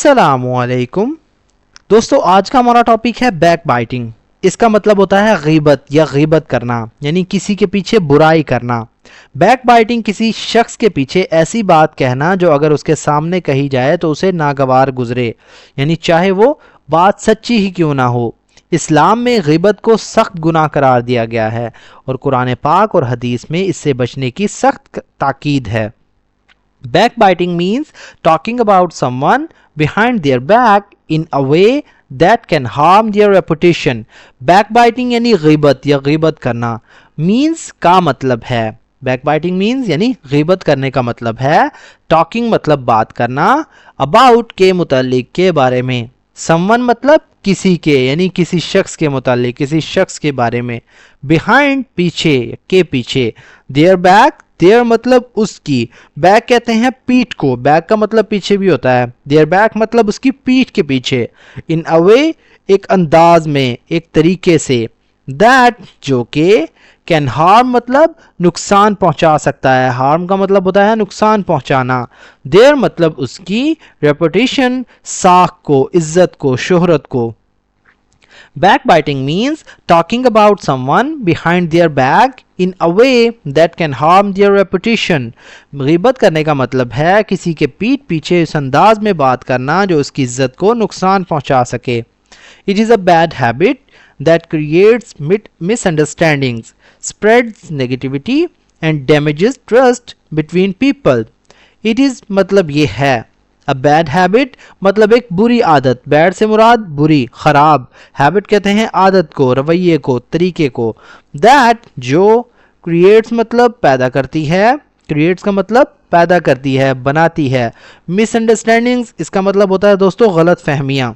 السلام علیکم دوستو، آج کا ہمارا ٹاپک ہے بیک بائٹنگ. اس کا مطلب ہوتا ہے غیبت یا غیبت کرنا، یعنی کسی کے پیچھے برائی کرنا. بیک بائٹنگ کسی شخص کے پیچھے ایسی بات کہنا جو اگر اس کے سامنے کہی جائے تو اسے ناگوار گزرے، یعنی چاہے وہ بات سچی ہی کیوں نہ ہو. اسلام میں غیبت کو سخت گناہ قرار دیا گیا ہے اور قرآن پاک اور حدیث میں اس سے بچنے کی سخت تاکید ہے. Backbiting means talking about someone behind their back in a way that can harm their reputation. Backbiting یعنی غیبت یا غیبت کرنا means کا مطلب ہے. Backbiting means یعنی غیبت کرنے کا مطلب ہے. Talking مطلب بات کرنا. About کے متعلق کے بارے میں. Someone مطلب کسی کے یعنی کسی شخص کے متعلق کسی شخص کے بارے میں. Behind پیچھے کے پیچھے. Their back دیئر مطلب اس کی. بیک کہتے ہیں پیٹھ کو. بیک کا مطلب پیچھے بھی ہوتا ہے. دیئر بیک مطلب اس کی پیٹھ کے پیچھے. ان اے وے ایک انداز میں ایک طریقے سے. دیٹ جو کہ کین ہارم مطلب نقصان پہنچا سکتا ہے. ہارم کا مطلب ہوتا ہے نقصان پہنچانا. دیئر مطلب اس کی. ریپوٹیشن ساکھ کو عزت کو شہرت کو. Backbiting means talking about someone behind their back in a way that can harm their reputation. غیبت کرنے کا مطلب ہے کسی کے پیٹھ پیچھے اس انداز میں بات کرنا جو اس کی عزت کو نقصان پہنچا سکے. It is a bad habit that creates misunderstandings, spreads negativity and damages trust between people. It is مطلب یہ ہے. A bad habit مطلب ایک بری عادت. بیڈ سے مراد بری خراب. ہیبٹ کہتے ہیں عادت کو رویے کو طریقے کو. That جو creates مطلب پیدا کرتی ہے. creates کا مطلب پیدا کرتی ہے بناتی ہے. misunderstandings اس کا مطلب ہوتا ہے دوستو غلط فہمیاں.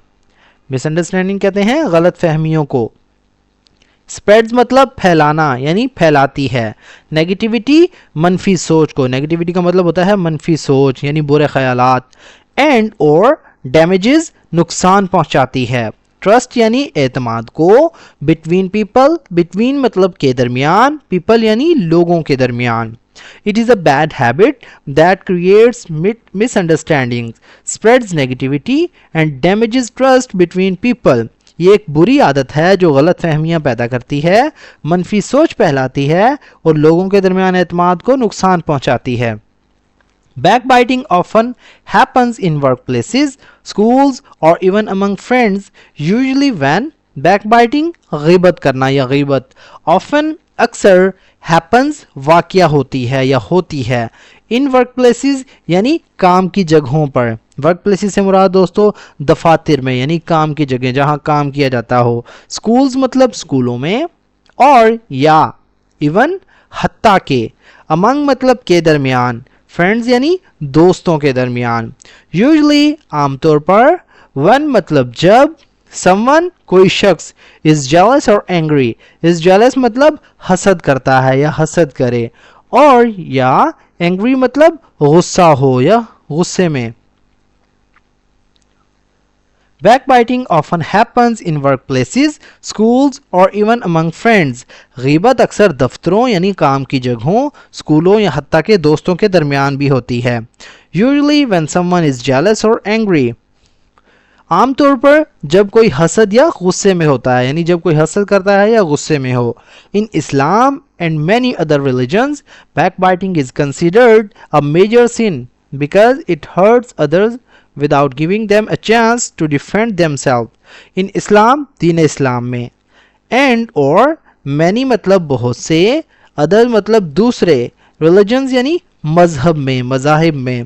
misunderstanding کہتے ہیں غلط فہمیوں کو. spreads مطلب پھیلانا یعنی پھیلاتی ہے. نیگیٹیوٹی منفی سوچ کو. نیگیٹیوٹی کا مطلب ہوتا ہے منفی سوچ یعنی برے خیالات. اینڈ اور ڈیمیجز نقصان پہنچاتی ہے. ٹرسٹ یعنی اعتماد کو. بٹوین پیپل بٹوین مطلب کے درمیان. پیپل یعنی لوگوں کے درمیان. It is a bad habit that creates misunderstandings, spreads negativity and damages trust between people. یہ ایک بری عادت ہے جو غلط فہمیاں پیدا کرتی ہے منفی سوچ پھیلاتی ہے اور لوگوں کے درمیان اعتماد کو نقصان پہنچاتی ہے. Backbiting often happens in workplaces, schools or even among friends. Usually when backbiting غیبت کرنا یا غیبت often اکثر happens واقعہ ہوتی ہے یا ہوتی ہے. in workplaces یعنی کام کی جگہوں پر. ورک پلیسز سے مراد دوستو دفاتر میں یعنی کام کی جگہ جہاں کام کیا جاتا ہو. سکولز مطلب اسکولوں میں. اور یا ایون حتیٰ کہ. امنگ مطلب کے درمیان. فرینڈز یعنی دوستوں کے درمیان. یوزلی عام طور پر. ون مطلب جب. someone کوئی شخص is jealous or angry. is jealous مطلب حسد کرتا ہے یا حسد کرے. اور یا angry مطلب غصہ ہو یا غصے میں. Backbiting often happens in workplaces, schools or even among friends. غیبت اکثر دفتروں یعنی کام کی جگہوں اسکولوں یا حتیٰ کہ دوستوں کے درمیان بھی ہوتی ہے. Usually when someone is jealous or angry. عام طور پر جب کوئی حسد یا غصے میں ہوتا ہے یعنی جب کوئی حسد کرتا ہے یا غصے میں ہو. In Islam and many other religions, backbiting is considered a major sin because it hurts others without giving them a chance to defend themselves. in اسلام دین اسلام میں. and اور many مطلب بہت سے. other مطلب دوسرے. religions یعنی مذہب میں مذاہب میں.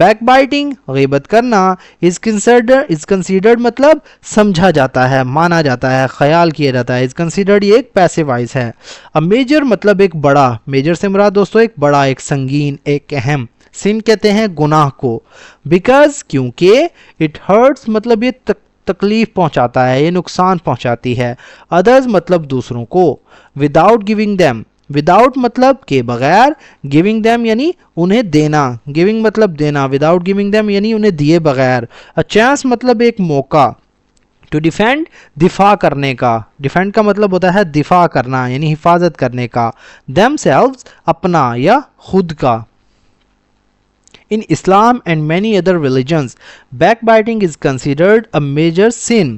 backbiting غیبت کرنا is considered مطلب سمجھا جاتا ہے مانا جاتا ہے خیال کیا جاتا ہے. is considered یہ ایک پیسو وائز ہے. a major مطلب ایک بڑا. major سے مراد دوستو ایک بڑا ایک سنگین ایک اہم. سن کہتے ہیں گناہ کو. بیکاز کیونکہ. اٹ ہرٹس مطلب یہ تکلیف پہنچاتا ہے یہ نقصان پہنچاتی ہے. ادرز مطلب دوسروں کو. Without giving them. وداؤٹ مطلب کے بغیر. گیونگ دیم یعنی انہیں دینا. گیونگ مطلب دینا. وداؤٹ گیونگ دیم یعنی انہیں دیے بغیر. اے چانس مطلب ایک موقع. ٹو ڈیفینڈ دفاع کرنے کا. ڈیفینڈ کا مطلب ہوتا ہے دفاع کرنا یعنی حفاظت کرنے کا. دیم سیلوز اپنا یا خود کا. In Islam and many other religions, backbiting is considered a major sin.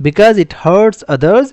Because it hurts others,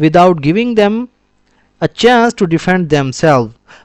Without giving them a chance to defend themselves,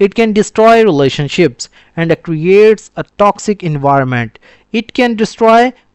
It can destroy relationships and creates a toxic environment. It can destroy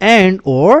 And or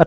A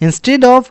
Instead of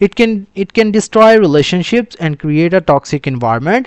It can destroy relationships and create a toxic environment.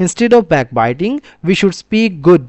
Instead of backbiting, we should speak good.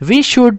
We should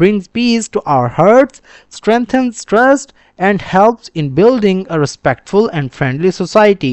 brings peace to our hearts, strengthens trust and helps in building a respectful and friendly society.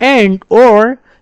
And or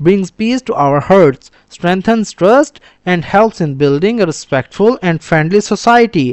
brings peace to our hearts, strengthens trust and helps in building a respectful and friendly society.